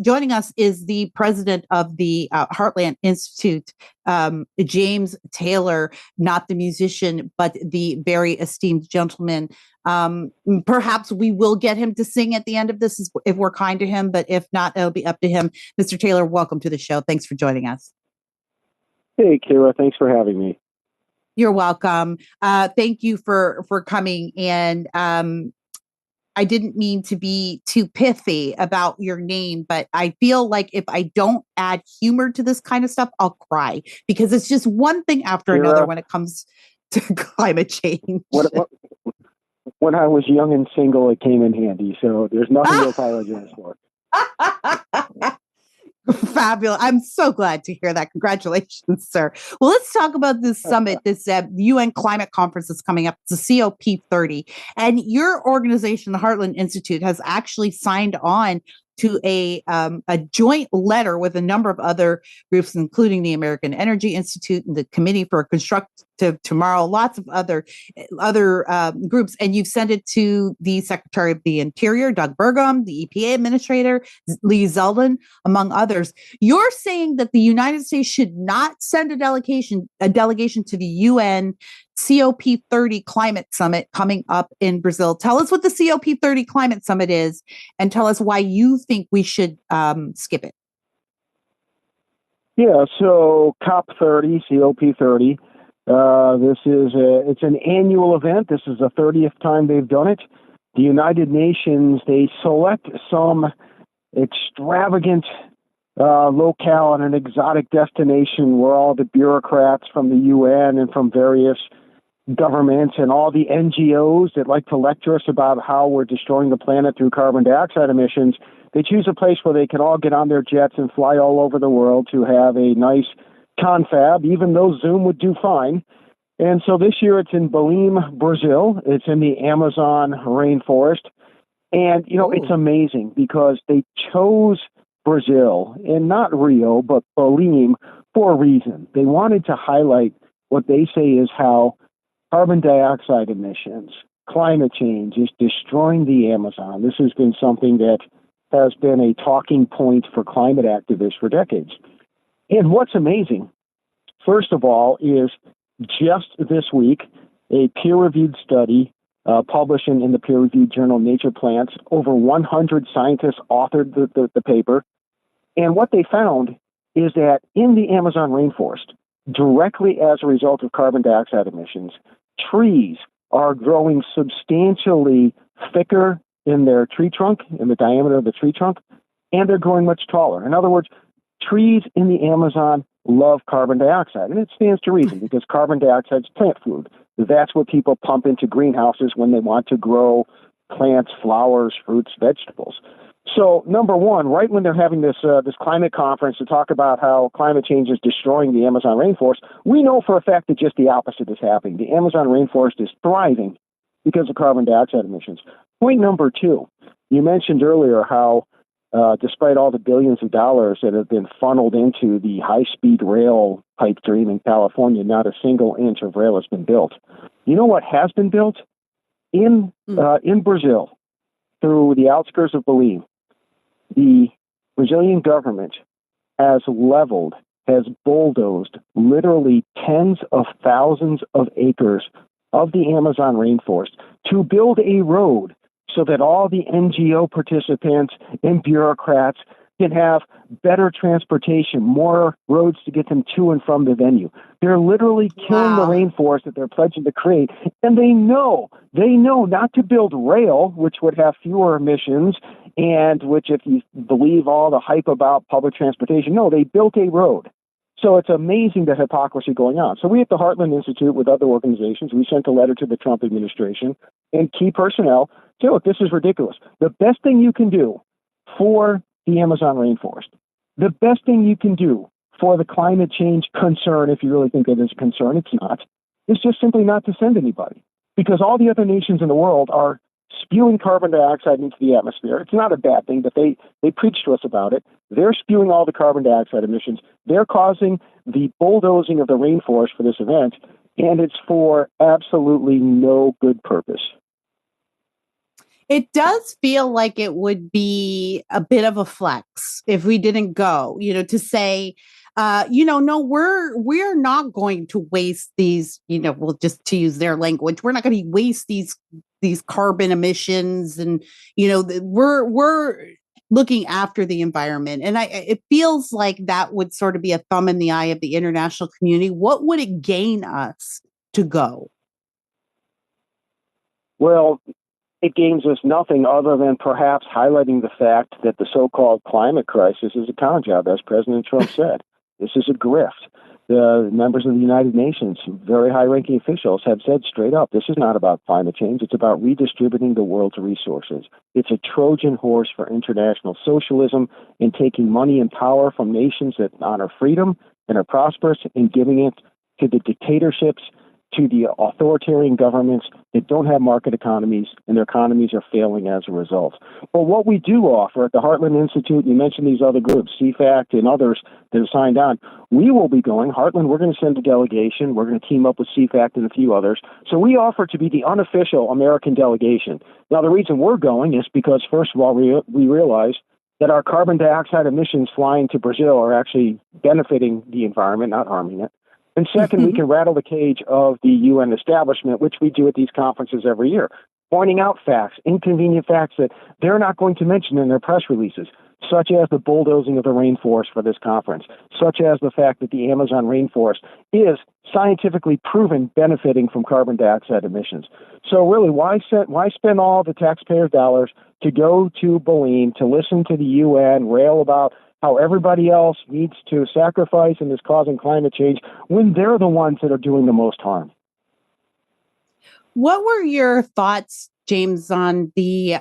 Joining us is the president of the Heartland Institute, James Taylor, not the musician, but the very esteemed gentleman. Perhaps we will get him to sing at the end of this if we're kind to him, but if not, it'll be up to him. Mr. Taylor, welcome to the show. Thanks for joining us. Hey, Kira, thanks for having me. You're welcome. Thank you for coming. And I didn't mean to be too pithy about your name, but I feel like if I don't add humor to this kind of stuff, I'll cry because it's just one thing after another when it comes to climate change. When I was young and single, it came in handy. So there's nothing to apologize for. Fabulous. I'm so glad to hear that. Congratulations, sir. Well, let's talk about this summit, this UN climate conference that's coming up. It's the COP30. And your organization, the Heartland Institute, has actually signed on to a joint letter with a number of other groups, including the American Energy Institute and the Committee for a Constructive Tomorrow, lots of other groups. And you've sent it to the Secretary of the Interior, Doug Burgum, the EPA Administrator, Lee Zeldin, among others. You're saying that the United States should not send a delegation to the UN COP30 Climate Summit coming up in Brazil. Tell us what the COP30 Climate Summit is and tell us why you think we should skip it. Yeah, so COP30, COP30, it's an annual event. This is the 30th time they've done it. The United Nations, they select some extravagant locale and an exotic destination where all the bureaucrats from the UN and from various governments and all the NGOs that like to lecture us about how we're destroying the planet through carbon dioxide emissions, they choose a place where they can all get on their jets and fly all over the world to have a nice confab, even though Zoom would do fine. And so this year it's in Belém, Brazil. It's in the Amazon rainforest. And, it's amazing because they chose Brazil and not Rio, but Belém for a reason. They wanted to highlight what they say is how carbon dioxide emissions, climate change is destroying the Amazon. This has been something that has been a talking point for climate activists for decades. And what's amazing, first of all, is just this week, a peer-reviewed study published in the peer-reviewed journal Nature Plants, over 100 scientists authored the paper. And what they found is that in the Amazon rainforest, directly as a result of carbon dioxide emissions, trees are growing substantially thicker in their tree trunk, in the diameter of the tree trunk, and they're growing much taller. In other words, trees in the Amazon love carbon dioxide, and it stands to reason because carbon dioxide is plant food. That's what people pump into greenhouses when they want to grow plants, flowers, fruits, vegetables. So, number one, right when they're having this climate conference to talk about how climate change is destroying the Amazon rainforest, we know for a fact that just the opposite is happening. The Amazon rainforest is thriving because of carbon dioxide emissions. Point number two, you mentioned earlier how despite all the billions of dollars that have been funneled into the high-speed rail pipe dream in California, not a single inch of rail has been built. You know what has been built? In Brazil, through the outskirts of Belém, the Brazilian government has bulldozed literally tens of thousands of acres of the Amazon rainforest to build a road so that all the NGO participants and bureaucrats can have better transportation, more roads to get them to and from the venue. They're literally killing the rainforest that they're pledging to create. And they know not to build rail, which would have fewer emissions, and which, if you believe all the hype about public transportation, no, they built a road. So it's amazing the hypocrisy going on. So we at the Heartland Institute, with other organizations, we sent a letter to the Trump administration and key personnel. So look, this is ridiculous. The best thing you can do for the Amazon rainforest, the best thing you can do for the climate change concern, if you really think that is a concern, it's not, is just simply not to send anybody. Because all the other nations in the world are spewing carbon dioxide into the atmosphere. It's not a bad thing, but they preach to us about it. They're spewing all the carbon dioxide emissions. They're causing the bulldozing of the rainforest for this event, and it's for absolutely no good purpose. It does feel like it would be a bit of a flex if we didn't go, to say, no, we're not going to waste these, well, just to use their language, we're not going to waste these carbon emissions, and we're looking after the environment. And it feels like that would sort of be a thumb in the eye of the international community. What would it gain us to go? Well, it gains us nothing other than perhaps highlighting the fact that the so-called climate crisis is a con job, as President Trump said. This is a grift. The members of the United Nations, very high-ranking officials, have said straight up, this is not about climate change. It's about redistributing the world's resources. It's a Trojan horse for international socialism and taking money and power from nations that honor freedom and are prosperous and giving it to the dictatorships, to the authoritarian governments that don't have market economies, and their economies are failing as a result. But what we do offer at the Heartland Institute, you mentioned these other groups, CFACT and others that have signed on, we will be going. Heartland, we're going to send a delegation. We're going to team up with CFACT and a few others. So we offer to be the unofficial American delegation. Now, the reason we're going is because, first of all, we realize that our carbon dioxide emissions flying to Brazil are actually benefiting the environment, not harming it. And second, we can rattle the cage of the UN establishment, which we do at these conferences every year, pointing out facts, inconvenient facts that they're not going to mention in their press releases, such as the bulldozing of the rainforest for this conference, such as the fact that the Amazon rainforest is scientifically proven benefiting from carbon dioxide emissions. So really, why spend all the taxpayers' dollars to go to Berlin to listen to the UN rail about how everybody else needs to sacrifice and is causing climate change when they're the ones that are doing the most harm? What were your thoughts, James, on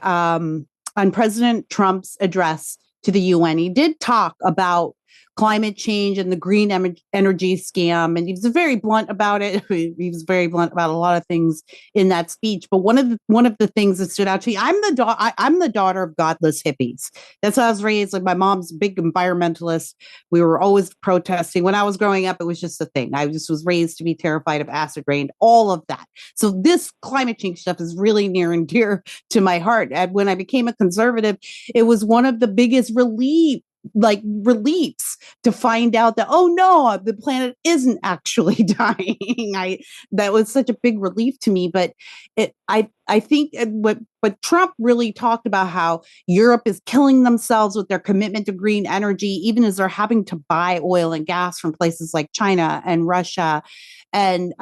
on President Trump's address to the UN? He did talk about climate change and the green energy scam, and he was very blunt about it. He was very blunt about a lot of things in that speech. But one of the things that stood out to me, I'm the daughter of godless hippies. That's how I was raised. Like, my mom's a big environmentalist. We were always protesting. When I was growing up, it was just a thing. I just was raised to be terrified of acid rain, all of that. So this climate change stuff is really near and dear to my heart. And when I became a conservative, it was one of the biggest reliefs to find out that, oh no, the planet isn't actually dying. That was such a big relief to me. But I think what Trump really talked about, how Europe is killing themselves with their commitment to green energy, even as they're having to buy oil and gas from places like China and Russia. And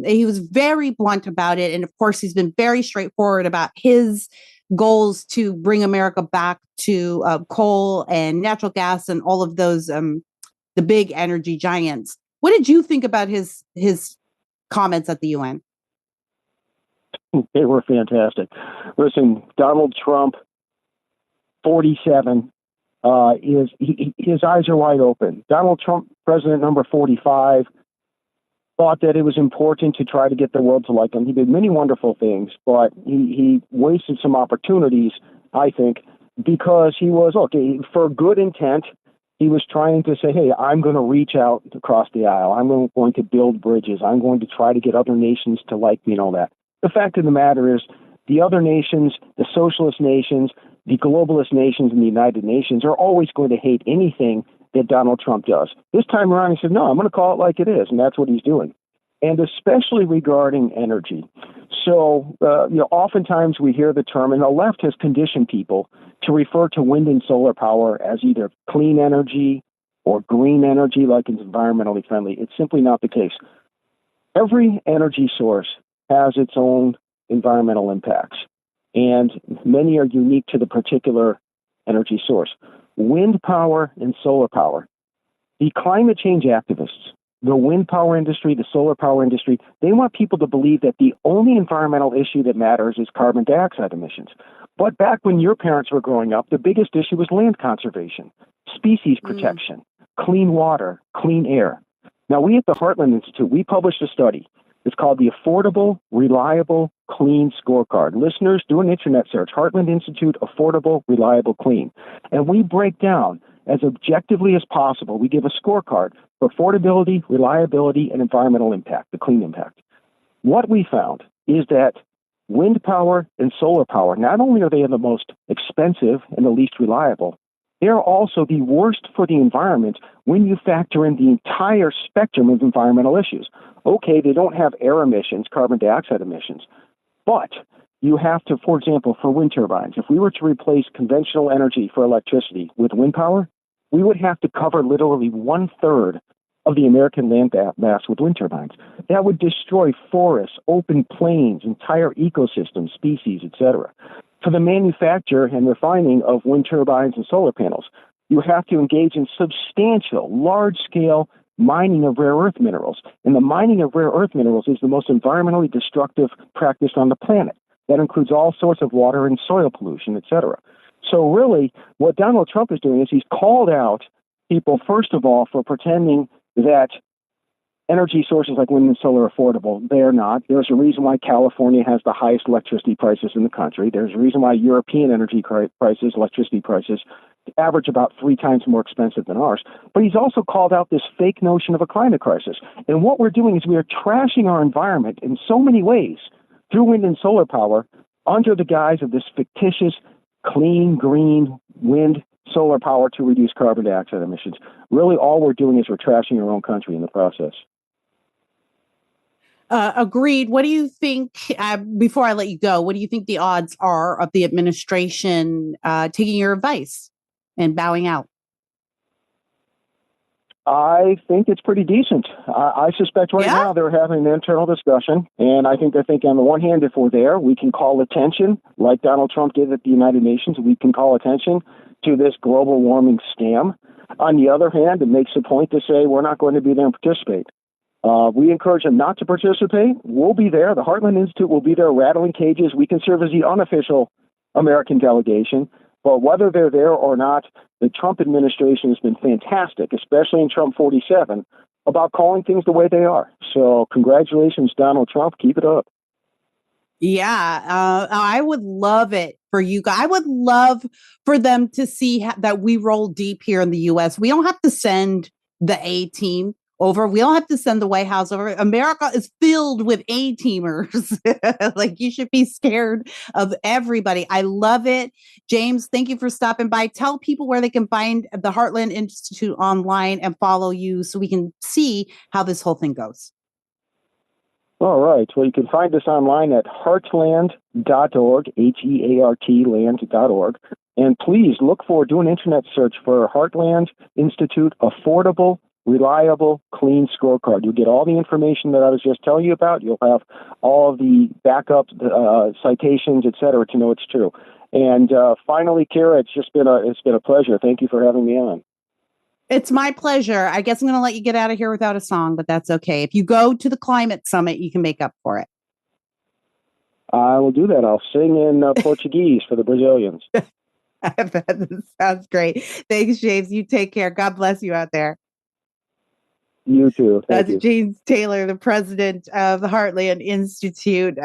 he was very blunt about it. And of course, he's been very straightforward about his goals to bring America back to coal and natural gas and all of those, the big energy giants. What did you think about his comments at the UN? They were fantastic. Listen, Donald Trump, 47, his eyes are wide open. Donald Trump, president number 45, thought that it was important to try to get the world to like him. He did many wonderful things, but he wasted some opportunities, I think, because he was, for good intent, he was trying to say, hey, I'm going to reach out across the aisle. I'm going to build bridges. I'm going to try to get other nations to like me and all that. The fact of the matter is, the other nations, the socialist nations, the globalist nations, and the United Nations are always going to hate anything that Donald Trump does. This time around, he said, no, I'm going to call it like it is, and that's what he's doing. And especially regarding energy. So, oftentimes we hear the term, and the left has conditioned people to refer to wind and solar power as either clean energy or green energy, like it's environmentally friendly. It's simply not the case. Every energy source has its own environmental impacts, and many are unique to the particular energy source. Wind power and solar power. The climate change activists, the wind power industry, the solar power industry, they want people to believe that the only environmental issue that matters is carbon dioxide emissions. But back when your parents were growing up, the biggest issue was land conservation, species protection, clean water, clean air. Now, we at the Heartland Institute, we published a study. It's called the Affordable, Reliable, Clean Scorecard. Listeners, do an internet search, Heartland Institute, Affordable, Reliable, Clean. And we break down as objectively as possible. We give a scorecard for affordability, reliability, and environmental impact, the clean impact. What we found is that wind power and solar power, not only are they the most expensive and the least reliable, they're also the worst for the environment when you factor in the entire spectrum of environmental issues. Okay, they don't have air emissions, carbon dioxide emissions, but you have to, for example, for wind turbines, if we were to replace conventional energy for electricity with wind power, we would have to cover literally 1/3 of the American land mass with wind turbines. That would destroy forests, open plains, entire ecosystems, species, etc. For the manufacture and refining of wind turbines and solar panels, you have to engage in substantial, large-scale mining of rare earth minerals. And the mining of rare earth minerals is the most environmentally destructive practice on the planet. That includes all sorts of water and soil pollution, etc. So really, what Donald Trump is doing is he's called out people, first of all, for pretending that energy sources like wind and solar are affordable. They're not. There's a reason why California has the highest electricity prices in the country. There's a reason why European energy prices, electricity prices, average about 3 times more expensive than ours. But he's also called out this fake notion of a climate crisis. And what we're doing is we are trashing our environment in so many ways through wind and solar power under the guise of this fictitious clean, green wind solar power to reduce carbon dioxide emissions. Really, all we're doing is we're trashing our own country in the process. Agreed. What do you think, before I let you go, what do you think the odds are of the administration taking your advice and bowing out? I think it's pretty decent. I suspect now they're having an internal discussion, and I think they're thinking, on the one hand, if we're there, we can call attention, like Donald Trump did at the United Nations, we can call attention to this global warming scam. On the other hand, it makes a point to say we're not going to be there and participate. We encourage them not to participate. We'll be there. The Heartland Institute will be there rattling cages. We can serve as the unofficial American delegation. But whether they're there or not, the Trump administration has been fantastic, especially in Trump 47, about calling things the way they are. So congratulations, Donald Trump. Keep it up. Yeah, I would love it for you guys. I would love for them to see that we roll deep here in the U.S. We don't have to send the A team over. We don't have to send the White House over. America is filled with A-teamers. Like, you should be scared of everybody. I love it. James, thank you for stopping by. Tell people where they can find the Heartland Institute online and follow you so we can see how this whole thing goes. All right. Well, you can find us online at heartland.org, Heart land.org. And please look for, do an internet search for Heartland Institute Affordable, Reliable, Clean Scorecard. You'll get all the information that I was just telling you about. You'll have all of the backup citations, et cetera, to know it's true. And finally, Kara, it's been a pleasure. Thank you for having me on. It's my pleasure. I guess I'm going to let you get out of here without a song, but that's okay. If you go to the climate summit, you can make up for it. I will do that. I'll sing in Portuguese for the Brazilians. That sounds great. Thanks, James. You take care. God bless you out there. You too. That's James Taylor, the president of the Heartland Institute.